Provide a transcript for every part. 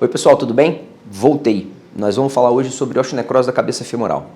Oi pessoal, tudo bem? Voltei. Nós vamos falar hoje sobre osteonecrose da cabeça femoral.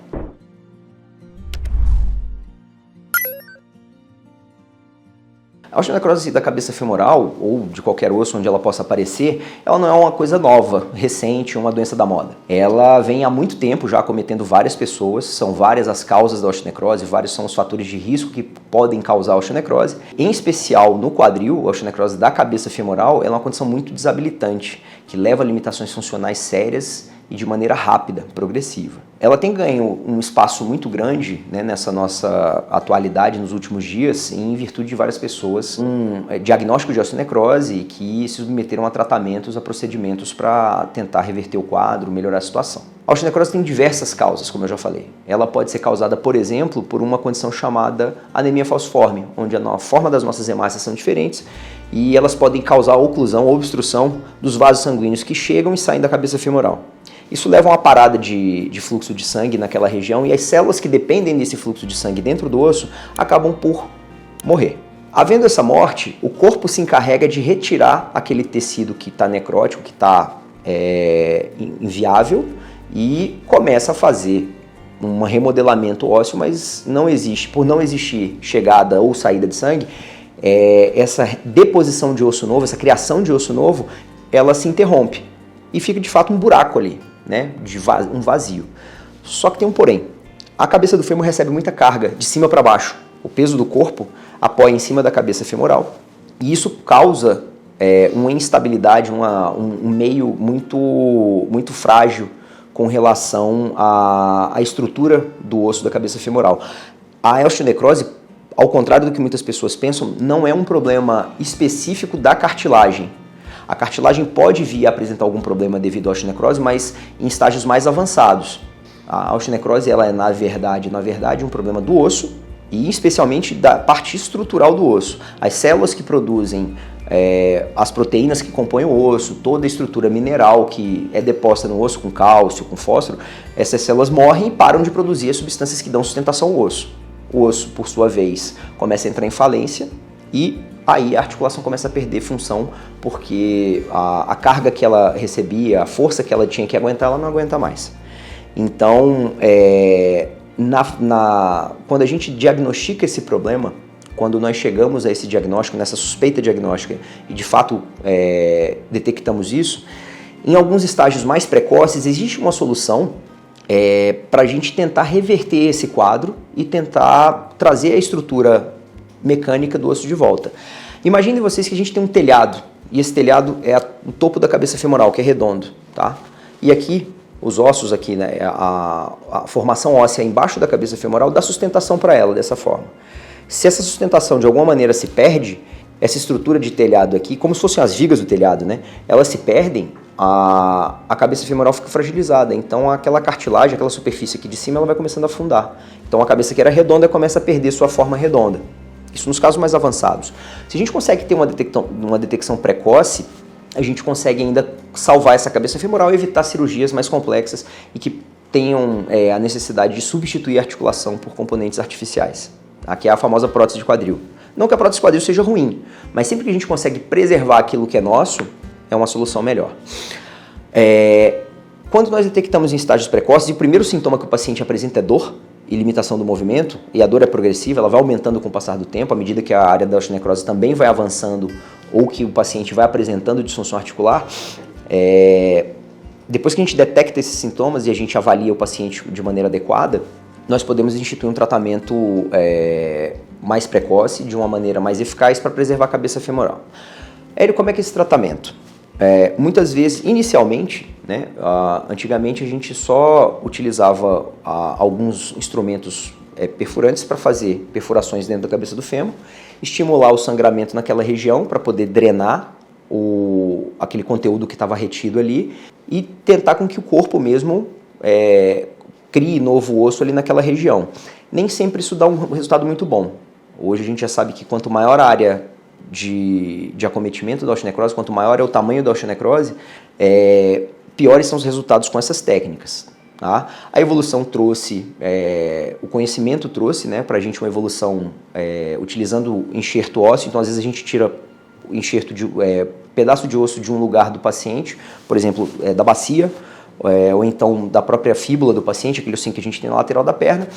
A osteonecrose da cabeça femoral, ou de qualquer osso onde ela possa aparecer, ela não é uma coisa nova, recente, uma doença da moda. Ela vem há muito tempo já acometendo várias pessoas, são várias as causas da osteonecrose, vários são os fatores de risco que podem causar a osteonecrose. Em especial no quadril, a osteonecrose da cabeça femoral é uma condição muito desabilitante, que leva a limitações funcionais sérias e de maneira rápida, progressiva. Ela tem ganho um espaço muito grande, né, nessa nossa atualidade nos últimos dias, em virtude de várias pessoas diagnóstico de osteonecrose que se submeteram a tratamentos, a procedimentos para tentar reverter o quadro, melhorar a situação. A osteonecrose tem diversas causas, como eu já falei. Ela pode ser causada, por exemplo, por uma condição chamada anemia falciforme, onde a forma das nossas hemácias são diferentes e elas podem causar oclusão ou obstrução dos vasos sanguíneos que chegam e saem da cabeça femoral. Isso leva a uma parada de fluxo de sangue naquela região e as células que dependem desse fluxo de sangue dentro do osso acabam por morrer. Havendo essa morte, o corpo se encarrega de retirar aquele tecido que está necrótico, que está inviável, e começa a fazer um remodelamento ósseo, mas não existe, por não existir chegada ou saída de sangue, essa deposição de osso novo, essa criação de osso novo, ela se interrompe e fica de fato um buraco ali, né, um vazio. Só que tem um porém. A cabeça do fêmur recebe muita carga de cima para baixo. O peso do corpo apoia em cima da cabeça femoral e isso causa uma instabilidade, um meio muito frágil com relação à estrutura do osso da cabeça femoral. A osteonecrose, ao contrário do que muitas pessoas pensam, não é um problema específico da cartilagem. A cartilagem pode vir a apresentar algum problema devido à osteonecrose, mas em estágios mais avançados. A osteonecrose ela é, na verdade, um problema do osso e especialmente da parte estrutural do osso. As células que produzem as proteínas que compõem o osso, toda a estrutura mineral que é deposta no osso com cálcio, com fósforo, essas células morrem e param de produzir as substâncias que dão sustentação ao osso. O osso, por sua vez, começa a entrar em falência e aí a articulação começa a perder função porque a carga que ela recebia, a força que ela tinha que aguentar, ela não aguenta mais. Então, quando a gente diagnostica esse problema, quando nós chegamos a esse diagnóstico, nessa suspeita diagnóstica e de fato detectamos isso, em alguns estágios mais precoces existe uma solução para a gente tentar reverter esse quadro e tentar trazer a estrutura mecânica do osso de volta. Imaginem vocês que a gente tem um telhado, e esse telhado é o topo da cabeça femoral, que é redondo, tá? E aqui, os ossos aqui, né, a formação óssea embaixo da cabeça femoral dá sustentação para ela dessa forma. Se essa sustentação de alguma maneira se perde, essa estrutura de telhado aqui, como se fossem as vigas do telhado, né, elas se perdem, a cabeça femoral fica fragilizada, então aquela cartilagem, aquela superfície aqui de cima, ela vai começando a afundar. Então a cabeça que era redonda começa a perder sua forma redonda. Isso nos casos mais avançados. Se a gente consegue ter uma detecção precoce, a gente consegue ainda salvar essa cabeça femoral e evitar cirurgias mais complexas e que tenham a necessidade de substituir a articulação por componentes artificiais. Aqui é a famosa prótese de quadril. Não que a prótese de quadril seja ruim, mas sempre que a gente consegue preservar aquilo que é nosso, é uma solução melhor. Quando nós detectamos em estágios precoces, o primeiro sintoma que o paciente apresenta é dor e limitação do movimento, e a dor é progressiva, ela vai aumentando com o passar do tempo, à medida que a área da osteonecrose também vai avançando ou que o paciente vai apresentando disfunção articular. Depois que a gente detecta esses sintomas e a gente avalia o paciente de maneira adequada, nós podemos instituir um tratamento mais precoce, de uma maneira mais eficaz para preservar a cabeça femoral. Hélio, como é que é esse tratamento? Muitas vezes, inicialmente, né, antigamente a gente só utilizava alguns instrumentos perfurantes para fazer perfurações dentro da cabeça do fêmur, estimular o sangramento naquela região para poder drenar aquele conteúdo que estava retido ali e tentar com que o corpo mesmo crie novo osso ali naquela região. Nem sempre isso dá um resultado muito bom. Hoje a gente já sabe que quanto maior a área de acometimento da osteonecrose, quanto maior é o tamanho da osteonecrose, piores são os resultados com essas técnicas. Tá? A evolução trouxe, o conhecimento trouxe, né, para a gente uma evolução utilizando enxerto ósseo, então às vezes a gente tira o enxerto de pedaço de osso de um lugar do paciente, por exemplo, da bacia, ou então da própria fíbula do paciente, aquele ossinho que a gente tem na lateral da perna,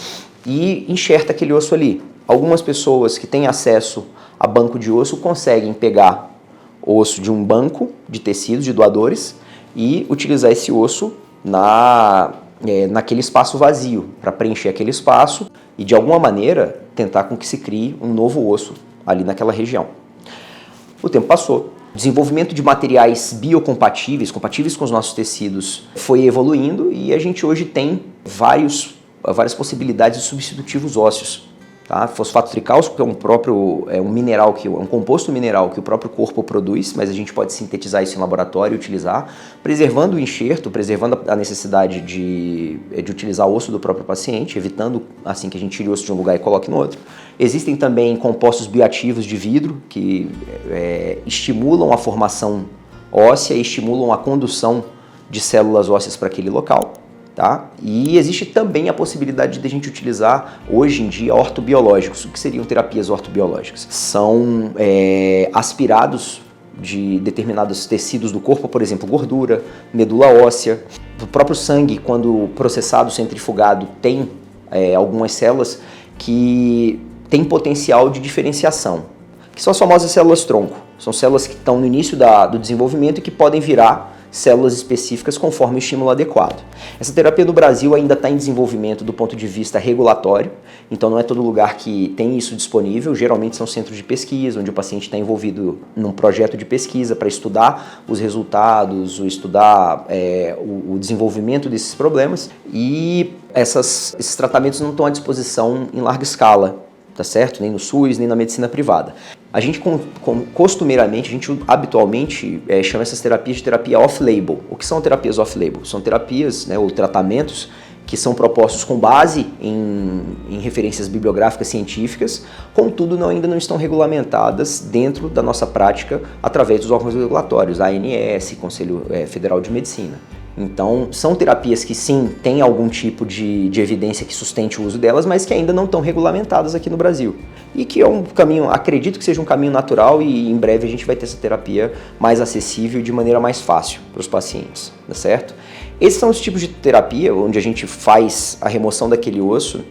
e enxerta aquele osso ali. Algumas pessoas que têm acesso a banco de osso conseguem pegar osso de um banco de tecidos, de doadores, e utilizar esse osso naquele espaço vazio, para preencher aquele espaço e, de alguma maneira, tentar com que se crie um novo osso ali naquela região. O tempo passou. O desenvolvimento de materiais biocompatíveis, compatíveis com os nossos tecidos, foi evoluindo e a gente hoje tem várias possibilidades de substitutivos ósseos. Tá? Fosfato tricálcico, que é um mineral, um composto mineral que o próprio corpo produz, mas a gente pode sintetizar isso em laboratório e utilizar, preservando o enxerto, preservando a necessidade de utilizar osso do próprio paciente, evitando assim que a gente tire o osso de um lugar e coloque no outro. Existem também compostos bioativos de vidro que estimulam a formação óssea e estimulam a condução de células ósseas para aquele local. Tá? E existe também a possibilidade de a gente utilizar, hoje em dia, ortobiológicos. O que seriam terapias ortobiológicas? São aspirados de determinados tecidos do corpo, por exemplo, gordura, medula óssea. O próprio sangue, quando processado, centrifugado, tem algumas células que têm potencial de diferenciação, que são as famosas células tronco. São células que estão no início do desenvolvimento e que podem virar células específicas conforme o estímulo adequado. Essa terapia no Brasil ainda está em desenvolvimento do ponto de vista regulatório, então não é todo lugar que tem isso disponível, geralmente são centros de pesquisa, onde o paciente está envolvido num projeto de pesquisa para estudar os resultados, estudar o desenvolvimento desses problemas, e esses tratamentos não estão à disposição em larga escala, tá certo? Nem no SUS, nem na medicina privada. A gente, costumeiramente, habitualmente chama essas terapias de terapia off-label. O que são terapias off-label? São terapias, ou tratamentos que são propostos com base em referências bibliográficas científicas, contudo ainda não estão regulamentadas dentro da nossa prática através dos órgãos regulatórios, ANS, Conselho Federal de Medicina. Então, são terapias que sim, têm algum tipo de evidência que sustente o uso delas, mas que ainda não estão regulamentadas aqui no Brasil. E que é um caminho, acredito que seja um caminho natural, e em breve a gente vai ter essa terapia mais acessível e de maneira mais fácil para os pacientes, tá certo? Esses são os tipos de terapia onde a gente faz a remoção daquele osso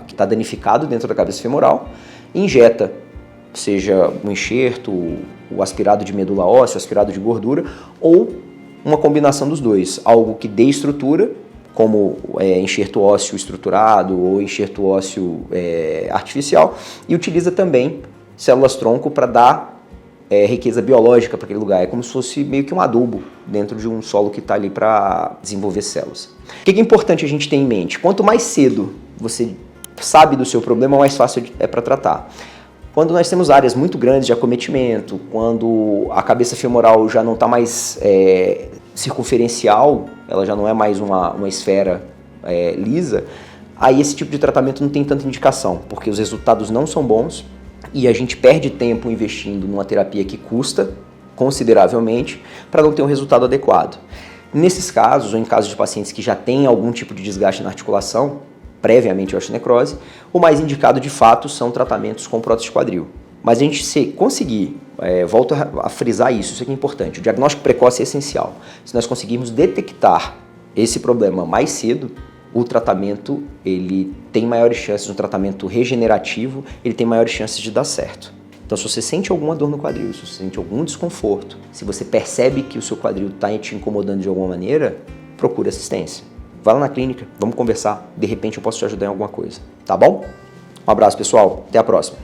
que está danificado dentro da cabeça femoral, injeta, seja um enxerto, o aspirado de medula óssea, o aspirado de gordura, ou uma combinação dos dois, algo que dê estrutura, como enxerto ósseo estruturado ou enxerto ósseo artificial, e utiliza também células-tronco para dar riqueza biológica para aquele lugar. É como se fosse meio que um adubo dentro de um solo que está ali para desenvolver células. O que é importante a gente ter em mente? Quanto mais cedo você sabe do seu problema, mais fácil é para tratar. Quando nós temos áreas muito grandes de acometimento, quando a cabeça femoral já não está mais circunferencial, ela já não é mais uma esfera lisa, aí esse tipo de tratamento não tem tanta indicação, porque os resultados não são bons e a gente perde tempo investindo numa terapia que custa consideravelmente para não ter um resultado adequado. Nesses casos, ou em casos de pacientes que já têm algum tipo de desgaste na articulação, previamente a osteonecrose, o mais indicado de fato são tratamentos com prótese de quadril. Mas a gente se conseguir, volto a frisar isso aqui é importante, o diagnóstico precoce é essencial. Se nós conseguirmos detectar esse problema mais cedo, o tratamento ele tem maiores chances, um tratamento regenerativo, ele tem maiores chances de dar certo. Então, se você sente alguma dor no quadril, se você sente algum desconforto, se você percebe que o seu quadril está te incomodando de alguma maneira, procure assistência. Vá lá na clínica, vamos conversar, de repente eu posso te ajudar em alguma coisa, tá bom? Um abraço, pessoal, até a próxima.